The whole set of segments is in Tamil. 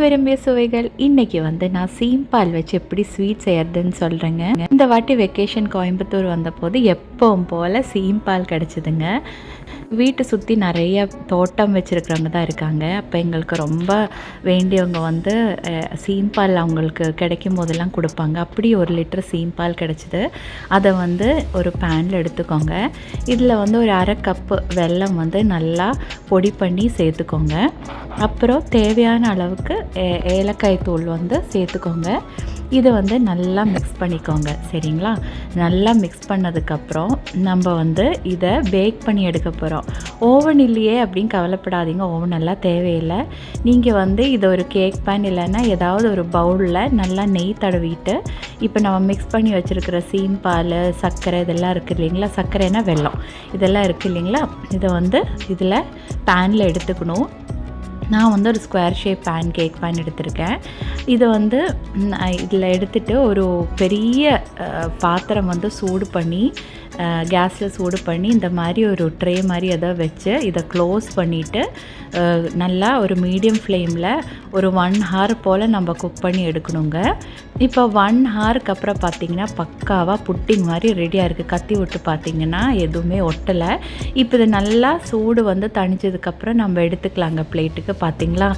விரும்பிய சுவைகள். இன்றைக்கி நான் சீம்பால் வச்சு எப்படி ஸ்வீட் செய்யறதுன்னு சொல்கிறேங்க. இந்த வாட்டி வெக்கேஷன் கோயம்புத்தூர் வந்தபோது எப்பவும் போல் சீம்பால் கிடச்சிதுங்க. வீட்டை சுற்றி நிறைய தோட்டம் வச்சுருக்கிறவங்க தான் இருக்காங்க. அப்போ எங்களுக்கு ரொம்ப வேண்டியவங்க சீம்பால் அவங்களுக்கு கிடைக்கும் போதெல்லாம் கொடுப்பாங்க. அப்படி 1 லிட்டர் சீம்பால் கிடச்சிது. அதை ஒரு பேனில் எடுத்துக்கோங்க. இதில் ஒரு அரை கப்பு வெல்லம் நல்லா பொடி பண்ணி சேர்த்துக்கோங்க. அப்புறம் தேவையான அளவுக்கு ஏலக்காய் தூள் சேர்த்துக்கோங்க. இது நல்லா மிக்ஸ் பண்ணிக்கோங்க. சரிங்களா? நல்லா மிக்ஸ் பண்ணதுக்கப்புறம் நம்ம இதை பேக் பண்ணி எடுக்க போகிறோம். ஓவன் இல்லையே அப்படின்னு கவலைப்படாதீங்க. ஓவன் எல்லாம் தேவையில்லை. நீங்கள் இதை ஒரு கேக் பேன் இல்லைன்னா ஏதாவது ஒரு பவுலில் நல்லா நெய் தடவிட்டு, இப்போ நம்ம மிக்ஸ் பண்ணி வச்சுருக்கிற சீம்பால், சர்க்கரை இதெல்லாம் இருக்குது இல்லைங்களா? சர்க்கரைனா வெல்லம் இதெல்லாம் இருக்குது இல்லைங்களா? இதை இதில் பேனில் எடுத்துக்கணும். நான் ஒரு ஸ்கொயர் ஷேப் கேக் பேன் எடுத்திருக்கேன். இதை இதில் எடுத்துகிட்டு ஒரு பெரிய பாத்திரம் சூடு பண்ணி, கேஸில் சூடு பண்ணி இந்த மாதிரி ஒரு ட்ரே மாதிரி எதை வச்சு இதை க்ளோஸ் பண்ணிவிட்டு நல்லா ஒரு மீடியம் ஃப்ளேமில் ஒரு 1 ஹவர் போல் நம்ம குக் பண்ணி எடுக்கணுங்க. இப்போ 1 ஹவருக்கு அப்புறம் பார்த்திங்கன்னா பக்காவாக புட்டிங் மாதிரி ரெடியாக இருக்குது. கத்தி விட்டு பார்த்திங்கன்னா எதுவுமே ஒட்டலை. இப்போ இது நல்லா சூடு தணிச்சதுக்கப்புறம் நம்ம எடுத்துக்கலாங்க பிளேட்டுக்கு. பார்த்திங்களா,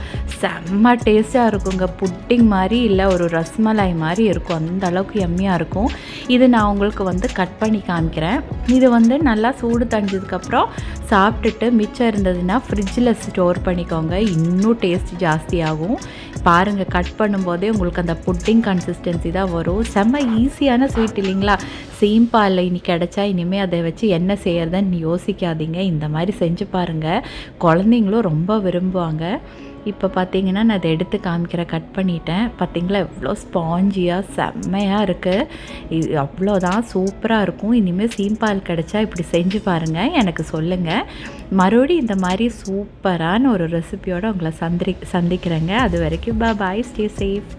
செம்ம டேஸ்ட்டாக இருக்குங்க. புட்டிங் மாதிரி இல்லை, ஒரு ரஸ்மலாய் மாதிரி இருக்கும். அந்த அளவுக்கு எம்மியாக இருக்கும். இது நான் உங்களுக்கு கட் பண்ணி காமிக்கிறேன். இது நல்லா சூடு தணிஞ்சதுக்கப்புறம் சாப்பிட்டுட்டு மிச்சம் இருந்ததுன்னா ஃப்ரிட்ஜில் ஸ்டோர் பண்ணிக்கோங்க. இன்னும் டேஸ்ட் ஜாஸ்தியாகும். பாருங்கள், கட் பண்ணும்போதே உங்களுக்கு அந்த புட்டிங் கன்சிஸ்டன்சி தான் வரும். செம்ம ஈஸியான ஸ்வீட் இல்லைங்களா? சீம்பால் இனி கிடச்சா இனிமேல் அதை வச்சு என்ன செய்யறதுன்னு யோசிக்காதீங்க. இந்த மாதிரி செஞ்சு பாருங்கள். குழந்தைங்களும் ரொம்ப விரும்புவாங்க. இப்போ பார்த்திங்கன்னா நான் அதை எடுத்து காமிக்கிறேன். கட் பண்ணிட்டேன். பார்த்திங்களா எவ்வளோ ஸ்பாஞ்சியாக செம்மையாக இருக்குது. இது அவ்வளோதான், சூப்பராக இருக்கும். இனிமேல் சீம்பால் கிடச்சா இப்படி செஞ்சு பாருங்கள், எனக்கு சொல்லுங்கள். மறுபடியும் இந்த மாதிரி சூப்பரான ஒரு ரெசிபியோடு உங்களை சந்திக்கிறேங்க. அது வரைக்கும் பாய், ஸ்டே சேஃப்.